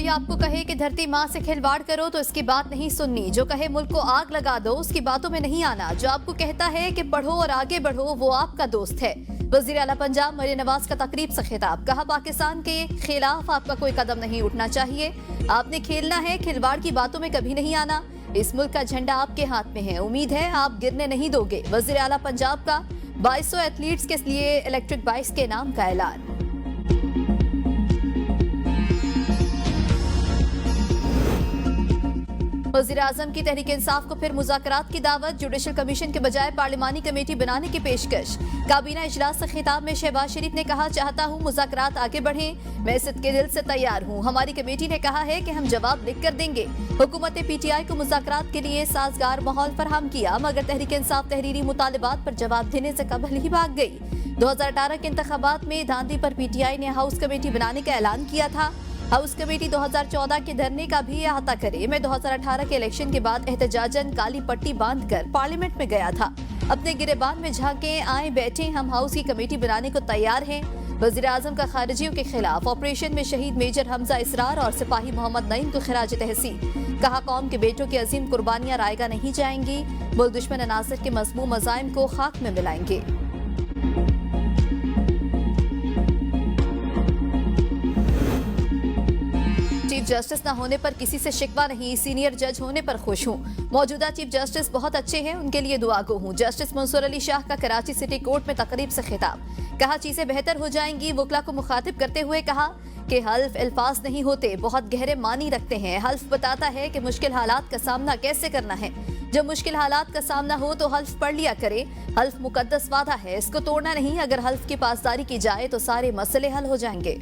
कोई आपको कहे कि धरती माँ से खिलवाड़ करो तो इसकी बात नहीं सुननी। जो कहे मुल्क को आग लगा दो उसकी बातों में नहीं आना। जो आपको कहता है कि पढ़ो और आगे बढ़ो वो आपका दोस्त है। वजीर आला पंजाब मरियम नवाज का तकरीब से खिताब। कहा पाकिस्तान के खिलाफ आपका कोई कदम नहीं उठना चाहिए। आपने खेलना है, खिलवाड़ की बातों में कभी नहीं आना। इस मुल्क का झंडा आपके हाथ में है, उम्मीद है आप गिरने नहीं दोगे। वजीर आला पंजाब का 2200 एथलीट्स के लिए इलेक्ट्रिक बाइक्स के नाम का ऐलान। वज़ीर आज़म की तहरीक इंसाफ को फिर मुज़ाकरात की दावत। जुडिशल कमीशन के बजाय पार्लिमानी कमेटी बनाने की पेशकश। काबीना इजलास से खिताब में शहबाज शरीफ ने कहा चाहता हूँ मुज़ाकरात आगे बढ़ें, मैं सिद्क़े दिल से तैयार हूँ। हमारी कमेटी ने कहा है कि हम जवाब लिख कर देंगे। हुकूमत PTI को मुज़ाकरात के लिए साजगार माहौल फराहम किया, मगर तहरीक इंसाफ तहरीरी मुतालिबात पर जवाब देने से कबल ही भाग गई। 2018 के इंतखाबात में धांधली पर PTI ने हाउस कमेटी बनाने का ऐलान किया था। हाउस कमेटी 2014 के धरने का भी अहाता करे। मैं 2018 के इलेक्शन के बाद एहतजाजन काली पट्टी बांधकर पार्लियामेंट में गया था। अपने गिरेबान में झांके आए बैठे, हम हाउस की कमेटी बनाने को तैयार हैं। वज़ीर आज़म का खारिजियों के खिलाफ ऑपरेशन में शहीद मेजर हमजा इसरार और सिपाही मोहम्मद नईम को खिराज तहसीन। कहा कौम के बेटों की अजीम कुर्बानियां रायगा नहीं जाएंगी। मुल्क दुश्मन अनासर के मज़मूम मज़ाइम को खाक में मिलाएंगे। चीफ जस्टिस न होने पर किसी से शिकवा नहीं, सीनियर जज होने पर खुश हूँ। मौजूदा चीफ जस्टिस बहुत अच्छे हैं, उनके लिए दुआ गो हूँ। जस्टिस मंसूर अली शाह का कराची सिटी कोर्ट में तकरीब से खिताब। कहा चीजें बेहतर हो जाएंगी। वकला को मुखातिब करते हुए कहा कि हल्फ अल्फाज नहीं होते, बहुत गहरे मानी रखते हैं। हल्फ बताता है कि मुश्किल हालात का सामना कैसे करना है। जब मुश्किल हालात का सामना हो तो हल्फ पढ़ लिया करे। हल्फ मुकद्दस वादा है, इसको तोड़ना नहीं। अगर हल्फ की पासदारी की जाए तो सारे मसले हल हो जाएंगे।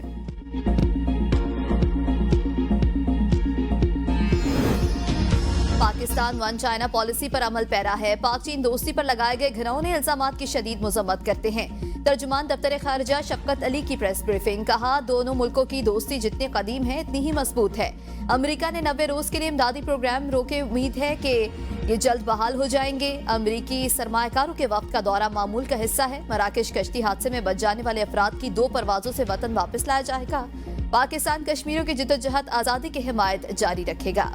पाकिस्तान वन चाइना पॉलिसी पर अमल पैरा है। पाक चीन दोस्ती पर लगाए गए घिनौने इल्जामात की शदीद मुजम्मत करते हैं। तर्जुमान दफ्तर खारजा शफकत अली की प्रेस ब्रीफिंग। कहा दोनों मुल्कों की दोस्ती जितनी कदीम है इतनी ही मजबूत है। अमेरिका ने 90 रोज के लिए इमदादी प्रोग्राम रोके, उम्मीद है कि ये जल्द बहाल हो जाएंगे। अमेरिकी सरमायाकारों के वक्त का दौरा मामूल का हिस्सा है। मराकेश कश्ती हादसे में बच जाने वाले अफराद की 2 परवाजों से वतन वापस लाया जाएगा। पाकिस्तान कश्मीरियों की जिद्दोजहद आजादी की हिमायत जारी रखेगा।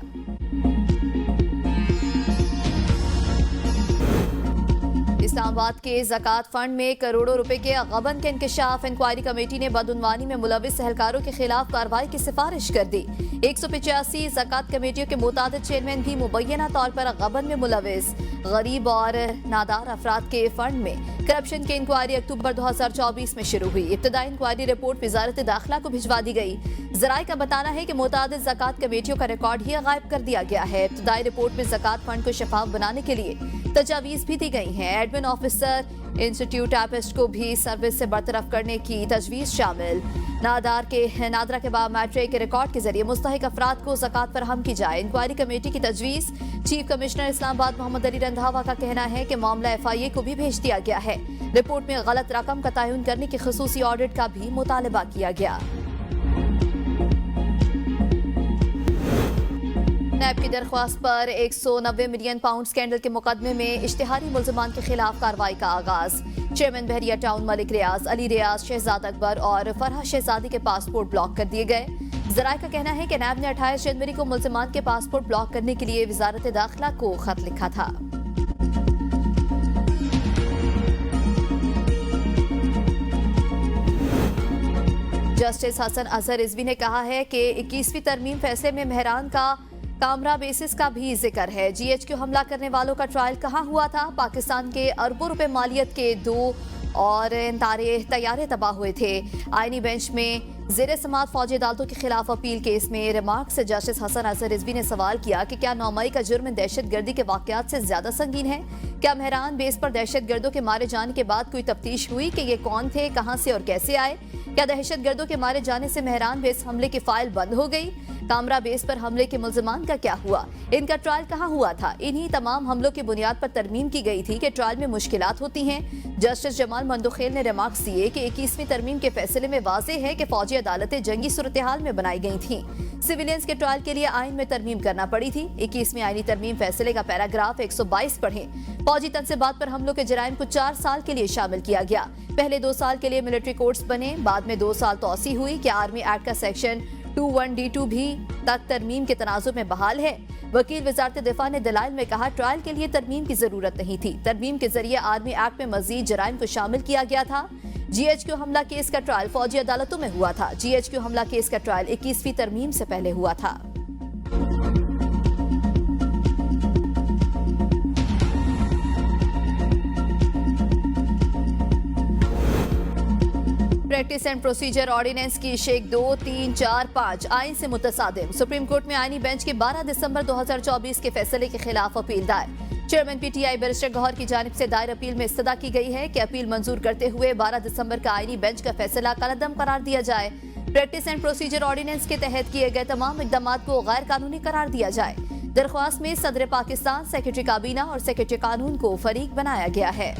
इस्लामाबाद के ज़कात फंड में करोड़ों रुपए के गबन के इंकशाफ। इंक्वायरी कमेटी ने बदउनवानी में मुलविस एहलकारों के खिलाफ कार्रवाई की सिफारिश कर दी। 185 ज़कात कमेटियों के मुतादिद चेयरमैन भी मुबैना तौर पर गबन में मुलविस। गरीब और नादार अफराद के फंड में करप्शन की इंक्वायरी अक्टूबर 2024 में शुरू हुई। इब्तदाई इंक्वायरी रिपोर्ट वजारत दाखिला को भिजवा दी गई। जराये का बताना है कि मुतादिद ज़कात कमेटियों का रिकॉर्ड ही गायब कर दिया गया है। इब्तदाई रिपोर्ट में ज़कात फंड को शफाफ बनाने के लिए तजावीज़ भी दी गई हैं। एडमिन ऑफिसर इंस्टीट्यूट टाइपिस्ट को भी सर्विस से बरतरफ करने की तजवीज़ शामिल। नादरा के बायोमेट्रिक रिकॉर्ड के जरिए मुस्तहिक अफराद को ज़कात फराहम की जाए। इंक्वायरी कमेटी की तजवीज़। चीफ कमिश्नर इस्लामाबाद मोहम्मद अली रंधावा का कहना है कि मामला FIA को भी भेज दिया गया है। रिपोर्ट में गलत रकम का तयन करने की खसूसी ऑडिट का भी मुतालबा किया गया। नैब की दरख्वास्त पर 190 मिलियन पाउंड स्कैंडल के मुकदमे में इश्तिहारी मुल्ज़िमान के खिलाफ कार्रवाई का आगाज। चेयरमैन बहरिया टाउन मलिक रियाज, अली रियाज, शहजाद अकबर और फरहा शहजादी के पासपोर्ट ब्लॉक कर दिए गए। जराये का कहना है कि नैब ने 28 जनवरी को मुल्ज़िमान के पासपोर्ट ब्लॉक करने के लिए वजारत दाखिला को खत लिखा था। जस्टिस हसन अजहर रिजवी ने कहा है कि 21वीं तरमीम फैसले में मेहरान का कामरा बेसिस का भी जिक्र है। GHQ हमला करने वालों का ट्रायल कहाँ हुआ था? पाकिस्तान के अरबों रुपए मालियत के 2 और तैयारे तबाह हुए थे। आईनी बेंच में ज़ेर समात फौजी अदालतों के खिलाफ अपील केस में रिमार्क से जस्टिस हसन अजहर रिजवी ने सवाल किया कि क्या 9 मई का जुर्म दहशत गर्दी के वाकयात से ज्यादा संगीन है? क्या मेहरान बेस पर दहशत गर्दों के मारे जाने के बाद कोई तफ्तीश हुई कि ये कौन थे, कहां से और कैसे आए? क्या दहशत गर्दों के मारे जाने से मेहरान बेस हमले की फाइल बंद हो गई? कामरा बेस पर हमले के मुल्ज़िमान का क्या हुआ? इनका ट्रायल कहाँ हुआ था? इन्हीं तमाम हमलों की बुनियाद पर तरमीम की गई थी कि ट्रायल में मुश्किलात होती हैं। जस्टिस जमाल मंदुखेल ने रिमार्क्स दिए कि 21वीं तरमीम के फैसले में वाज़ेह है कि फौजी अदालतें जंगी सूरत हाल में बनाई गई थी। सिविलियंस के ट्रायल के लिए आइन में तरमीम करना पड़ी थी। 21वीं आईनी तरमीम फैसले का पैराग्राफ 122 पढ़ें। फौजी तनसीबात पर हमलों के जराइम को 4 साल के लिए शामिल किया गया। पहले 2 साल के लिए मिलिट्री कोर्ट्स बने, बाद में 2 साल तौसी हुई कि आर्मी एक्ट का सेक्शन 21D2 भी तक तरमीम के तनाजुर में बहाल है। वकील वजारत दिफा ने दलाइल में कहा ट्रायल के लिए तरमीम की जरूरत नहीं थी। तरमीम के जरिए आर्मी एक्ट में मजीद जराइम को शामिल किया गया था। GHQ हमला केस का ट्रायल फौजी अदालतों में हुआ था। GHQ हमला केस का ट्रायल 21वीं तरमीम से पहले हुआ था। प्रैक्टिस एंड प्रोसीजर ऑर्डिनेंस की शेख 2, 3, 4, 5 आइन से मुतसादिम। सुप्रीम कोर्ट में आईनी बेंच के 12 दिसंबर 2024 के फैसले के खिलाफ अपील दायर। चेयरमैन PTI बैरिस्टर गौहर की जानिब से दायर अपील में इस्तदा की गई है कि अपील मंजूर करते हुए 12 दिसंबर का आईनी बेंच का फैसला कलअदम करार दिया जाए। प्रैक्टिस एंड प्रोसीजर ऑर्डिनेंस के तहत किए गए तमाम इकदाम को गैर कानूनी करार दिया जाए। दरख्वास्त में सदर पाकिस्तान, सेक्रेटरी काबीना और सेक्रेटरी कानून को फरीक बनाया गया है।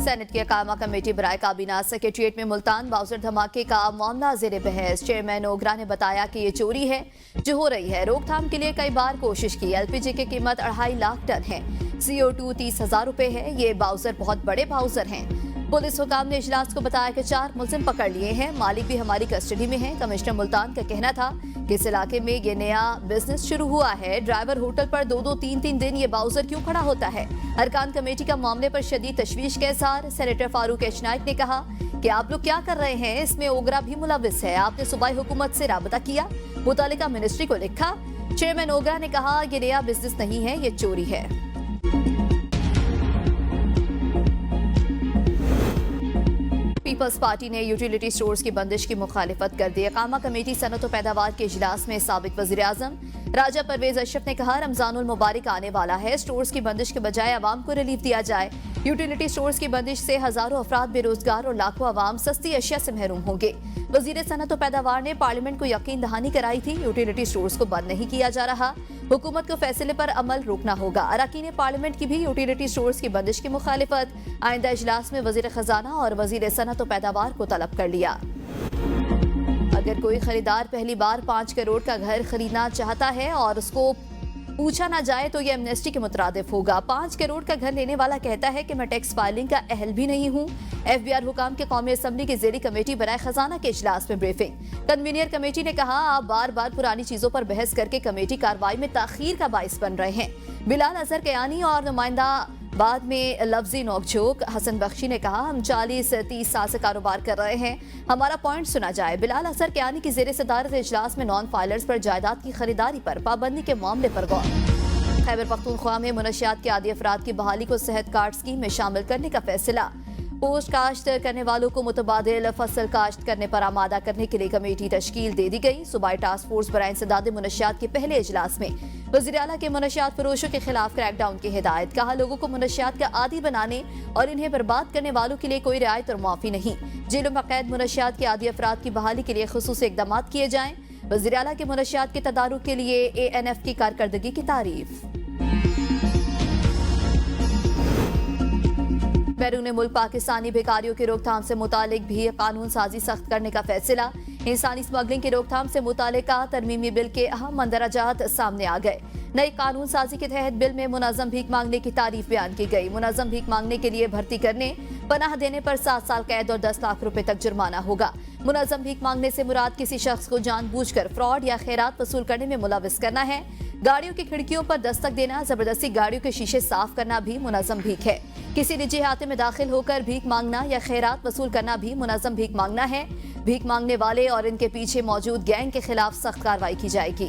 सेनेट की अकामा कमेटी बराए काबीना सेक्रेटरिएट में मुल्तान बाउजर धमाके का मामला जेर बहस। चेयरमैन ओगरा ने बताया कि ये चोरी है जो हो रही है। रोकथाम के लिए कई बार कोशिश की। LPG की कीमत 2.5 लाख टन है। CO2 30,000 रुपए है। ये बाउजर बहुत बड़े बाउजर हैं। पुलिस हुकाम ने इजलास को बताया कि 4 मुलजिम पकड़ लिए हैं। मालिक भी हमारी कस्टडी में है। कमिश्नर मुल्तान का कहना था कि इस इलाके में ये नया बिजनेस शुरू हुआ है। ड्राइवर होटल पर 2-2, 3-3 दिन ये बाउजर क्यों खड़ा होता है। अरकान कमेटी का मामले पर शदीद तशवीश का इज़हार। सेनेटर फारूक एच नाइक ने कहा कि आप लोग क्या कर रहे हैं, इसमें ओगरा भी मुलविस है। आपने सूबाई हुकूमत से राबता किया, मुतालिका मिनिस्ट्री को लिखा। चेयरमैन ओगरा ने कहा ये नया बिजनेस नहीं है, ये चोरी है। पीपल्स पार्टी ने यूटिलिटी स्टोर्स की बंदिश की मुखालिफत कर दी। अकामा कमेटी सनत और पैदावार के इजलास में साबिक वज़ीर आज़म राजा परवेज अशरफ ने कहा रमजानुल मुबारक आने वाला है। स्टोर्स की बंदिश के बजाय आवाम को रिलीफ दिया जाए। यूटिलिटी स्टोर्स की बंदिश से हजारों अफराद बेरोजगार और लाखों आवाम सस्ती अशिया से महरूम होंगे। वज़ीर सनत और पैदावार ने पार्लियामेंट को यकीन दहानी कराई थी। यूटिलिटी स्टोर्स को बंद नहीं किया जा रहा। हुकूमत को फैसले पर अमल रोकना होगा। अरकान पार्लियामेंट की भी यूटिलिटी स्टोर्स की बंदिश की मुखालिफत। आइंदा इजलास में वज़ीर खजाना और वज़ीर सनत और पैदावार को तलब कर लिया। अगर कोई खरीदार पहली बार 5 करोड़ का घर खरीदना चाहता है और उसको पूछा ना जाए तो ये एमनेस्टी के मुतरादिफ होगा। 5 करोड़ का घर लेने वाला कहता है कि मैं टैक्स फाइलिंग का अहल भी नहीं हूँ। FBR हुकाम के कौमी असम्बली की ज़ेरी कमेटी बराए खजाना के इजलास में ब्रीफिंग। कन्वीनियर कमेटी ने कहा आप बार बार पुरानी चीजों पर बहस करके कमेटी कार्रवाई में ताखीर का बाइस बन रहे हैं। बिलाल अजहर कयानी और नुमाइंदा बाद में लफ्जी नोकझोंक। हसन बख्शी ने कहा हम 40-30 साल से कारोबार कर रहे हैं, हमारा पॉइंट सुना जाए। बिलाल अजहर कयानी की ज़ेरे सदारत इजलास में नॉन फाइलर्स पर जायदाद की खरीदारी पर पाबंदी के मामले पर गौर। खैबर पख्तूनख्वा में मुनशियात के आदी अफराद की बहाली को सेहत कार्ड स्कीम में शामिल करने का फैसला। पोस्ट काश्त करने वालों को मुतबादिल फसल काश्त करने पर आमादा करने के लिए कमेटी तश्कील दे दी गई। सूबाई टास्क फोर्स बराए इंसदाद मुनशियात के पहले इजलास में वज़ीर आला के मुनशियात फरोशों के खिलाफ क्रैकडाउन की हिदायत। कहा लोगों को मुनशियात का आदी बनाने और इन्हें बर्बाद करने वालों के लिए कोई रियायत और माफी नहीं। जेलों में कैद मुनशियात के आदी अफराद की बहाली के लिए खुसूसी इक़दाम किए जाएं। वज़ीर आला के मुनशियात के तदारुक के लिए ANF की कारकर्दगी की तारीफ। बैरून मुल्क पाकिस्तानी भिखारियों की रोकथाम से मुतालिक भी कानून साजी सख्त करने का फैसला। इंसानी स्मगलिंग की रोकथाम से मुतालिका तरमीमी बिल के अहम मंदराजात सामने आ गए। नई कानून साजी के तहत बिल में मुनाजम भीख मांगने की तारीफ बयान की गई। मुनाजम भीख मांगने के लिए भर्ती करने, पनाह देने पर 7 साल कैद और 10 लाख रुपए तक जुर्माना होगा। मुनाजम भीख मांगने से मुराद किसी शख्स को जानबूझकर फ्रॉड या खैरात वसूल करने में मुलविस करना है। गाड़ियों की खिड़कियों पर दस्तक देना, जबरदस्ती गाड़ियों के शीशे साफ करना भी मुनाजम भीख है। किसी निजी इहाते में दाखिल होकर भीख मांगना या खैरात वसूल करना भी मुनाजम भीख मांगना है। भीख मांगने वाले और इनके पीछे मौजूद गैंग के खिलाफ सख्त कार्रवाई की जाएगी।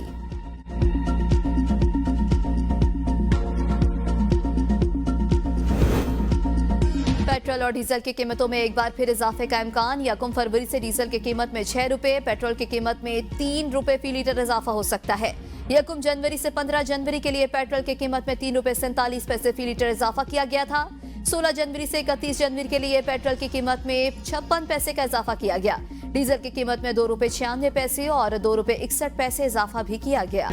पेट्रोल और डीजल की कीमतों में एक बार फिर इजाफे का इम्कान। 1 फरवरी से डीजल की कीमत में 6 रुपए, पेट्रोल की कीमत में 3 रुपए फी लीटर इजाफा हो सकता है। 1 जनवरी से 15 जनवरी के लिए पेट्रोल की कीमत में 3 रुपए 47 पैसे फी लीटर इजाफा किया गया था। 16 जनवरी से 31 जनवरी के लिए पेट्रोल की कीमत में 56 पैसे का इजाफा किया गया। डीजल की कीमत में 2 रुपए 96 पैसे और 2 रुपए 61 पैसे इजाफा भी किया गया।